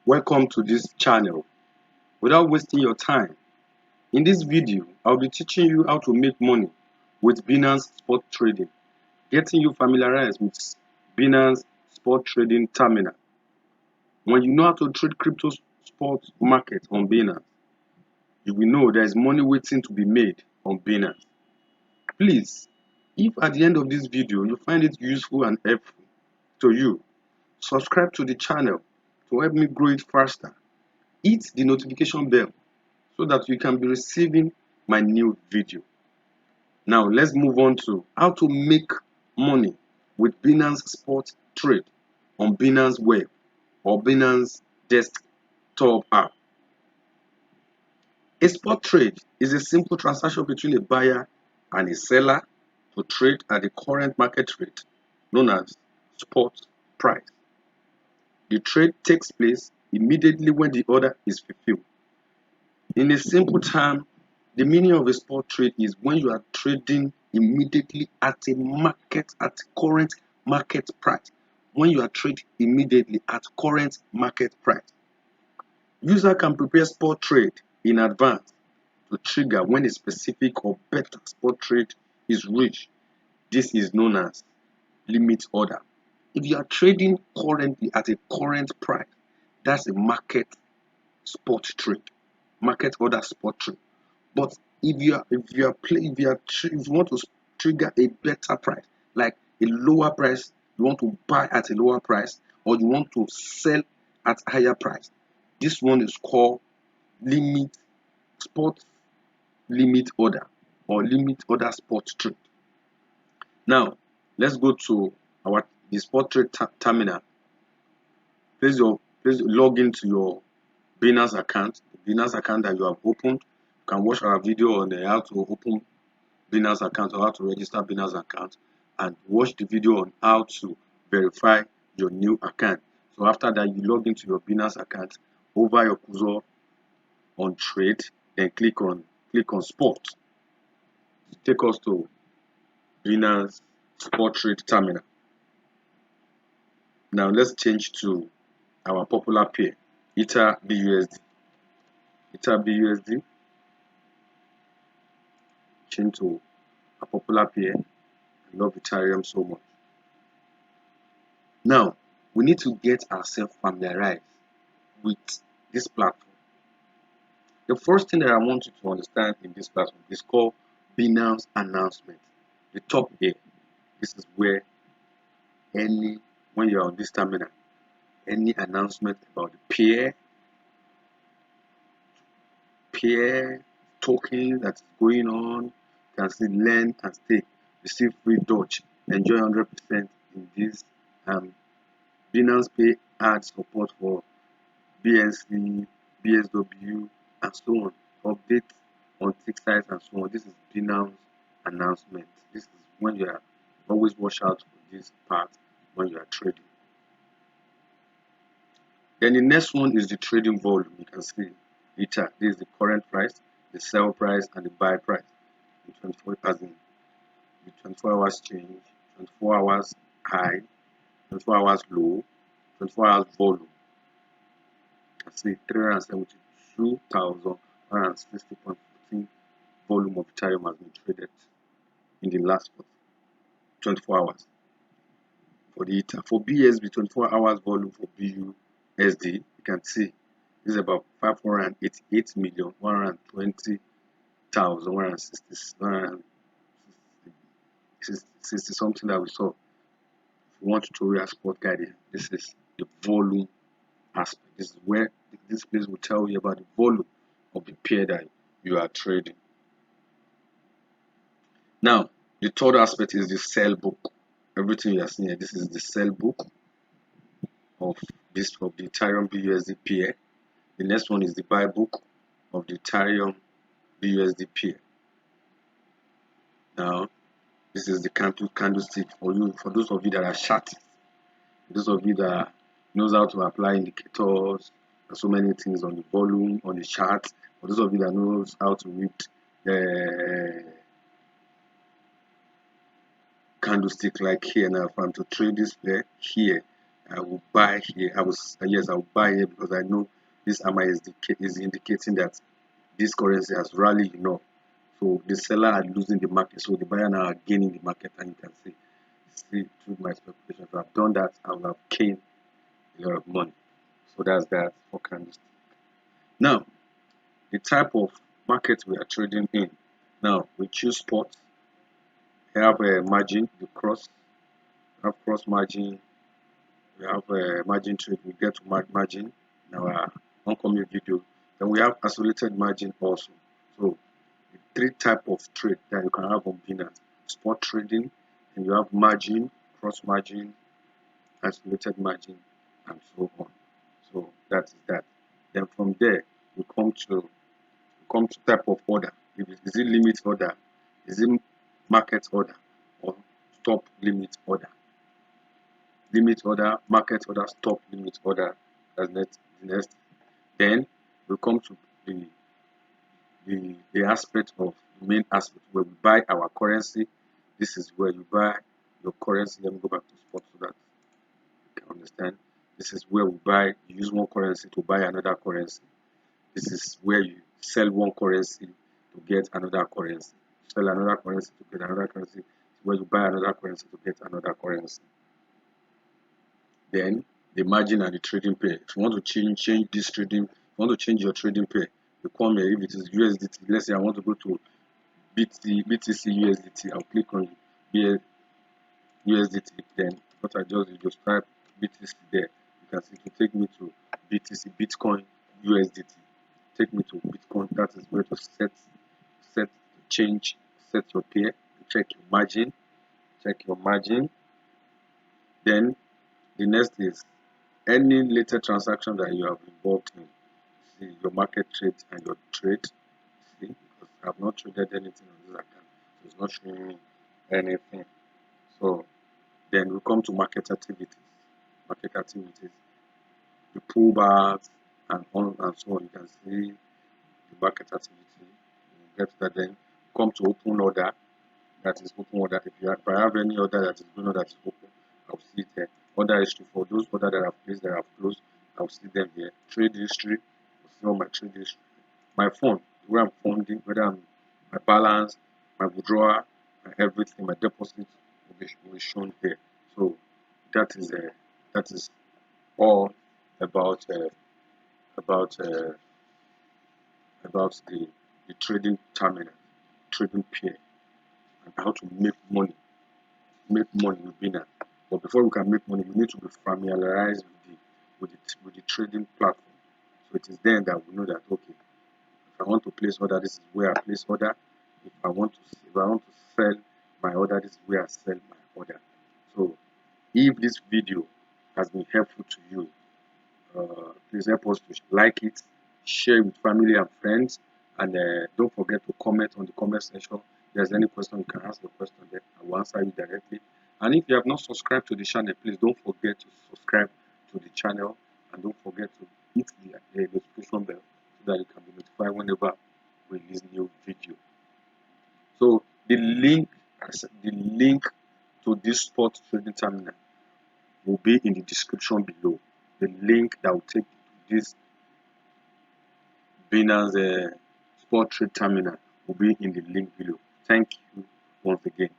Welcome to this channel. Without wasting your time, in this video, I'll be teaching you how to make money with Binance Spot Trading, getting you familiarized with Binance Spot Trading Terminal. When you know how to trade crypto spot market on Binance, you will know there is money waiting to be made on Binance. Please, if at the end of this video you find it useful and helpful to you, subscribe to the channel to help me grow it faster. Hit the notification bell so that you can be receiving my new video. Now let's move on to how to make money with Binance Spot Trade on Binance Web or Binance Desktop app. A spot trade is a simple transaction between a buyer and a seller to trade at the current market rate, known as spot price. The trade takes place immediately when the order is fulfilled. In a simple term, the meaning of a spot trade is when you are trading immediately at current market price. When you are trading immediately at current market price. User can prepare spot trade in advance to trigger when a specific or better spot trade is reached. This is known as limit order. If you are trading currently at a current price, that's a market spot trade, market order spot trade. But if you want to trigger a better price, like a lower price, you want to buy at a lower price, or you want to sell at higher price, this one is called spot limit order or limit order spot trade. Now let's go to the spot trade terminal. Please log into your Binance account, the Binance account that you have opened. You can watch our video on how to open Binance account or how to register Binance account, and watch the video on how to verify your new account. So after that, you log into your Binance account, over your cursor on trade, then click on spot. Take us to Binance Spot Trade Terminal. Now let's change to our popular pair, Ether BUSD. Ether BUSD. Change to a popular pair. I love Ethereum so much. Now we need to get ourselves familiarized with this platform. The first thing that I want you to understand in this platform is called Binance Announcements. The top here. This is where when you are on this terminal, any announcement about the peer token that's going on, you can see learn and stake, receive free Dodge, enjoy 100% in this. Binance Pay adds support for BNC, BSW, and so on. Updates on tick size and so on. This is Binance Announcement. This is when you are always watch out for this part when you are trading. Then the next one is the trading volume. You can see Ether. This is the current price, the sell price, and the buy price. The 24 hours change, 24 hours high, 24 hours low, 24 hours volume. You can see 372,160.14 volume of Ethereum has been traded in the last 24 hours. For the Ether, for BSB, 24 hours volume for BUSD, you can see this is about 588,120,160 something that we saw. If you want tutorial spot guide, this is the volume aspect. This is where this place will tell you about the volume of the pair that you are trading. Now, the third aspect is the sell book. Everything you are seeing here, this is the sell book of the Ethereum BUSD pair. The next one is the buy book of the Ethereum BUSD pair. Now, this is the candlestick for those of you that are charting, those of you that knows how to apply indicators and so many things on the volume, on the chart. For those of you that knows how to read the candlestick, like here. Now if I'm to trade this pair here, I will buy here. Yes, I will buy here because I know this RMI is indicating that this currency has rallied enough. So the seller are losing the market, so the buyer now are gaining the market, and you can see through my speculations. If I've done that, I will have gained a lot of money. So that's that for candlestick. Now, the type of market we are trading in. Now we choose spot. We have a margin, the cross. We have cross margin. We have a margin trade. We get to margin in our oncoming video. Then we have isolated margin also. So the three type of trade that you can have on Binance: spot trading, and you have margin, cross margin, isolated margin, and so on. So that is that. Then from there we come to type of order. Is it limit order? Is it market order or stop limit order? Limit order, market order, stop limit order. That's next. Then we come to the aspect of the main aspect where we buy our currency. This is where you buy your currency. Let me go back to spot so that you can understand. This is where we buy. You use one currency to buy another currency. This is where you sell one currency to get another currency. Sell another currency to get another currency. Where you buy another currency to get another currency. Then the margin and the trading pair. If you want to change this trading, if you want to change your trading pair, you come here. If it is USDT, let's say I want to go to BTC USDT, I'll click on USDT. Then what I just did, just type BTC there. You can see it will take me to BTC, Bitcoin USDT. Take me to Bitcoin. That is where to change, set your pair, check your margin. Then the next is any later transaction that you have involved in. See your market trade and your trade. See, because I have not traded anything on this account, so it's not showing me anything. So then we come to market activities. Market activities, the pullbacks and on and so on. You can see the market activity. You get that. Then come to open order. That is open order. If I have any order that is going on that is open, I'll see it here. Order history for those order that I've placed that I've closed, I'll see them here. Trade history, I'll see all my trade history. My fund, where I'm funding, whether I'm my balance, my withdrawal, and everything, my deposit will be shown here. So that is all about about uh, about the trading terminal, trading pair, and how to make money with Binance. But before we can make money, we need to be familiarized with the trading platform. So it is then that we know that okay, if I want to place order, this is where I place order. If I want to sell my order, this is where I sell my order. So if this video has been helpful to you, please help us to like it, share with family and friends, and don't forget to comment on the comment section. If there's any question, you can ask the question there. I will answer you directly. And if you have not subscribed to the channel, please don't forget to subscribe to the channel, and don't forget to hit the notification bell so that you can be notified whenever we release new video. So the link to this spot trading terminal will be in the description below. The link that will take you to this Binance spot trade terminal will be in the link below. Thank you once again.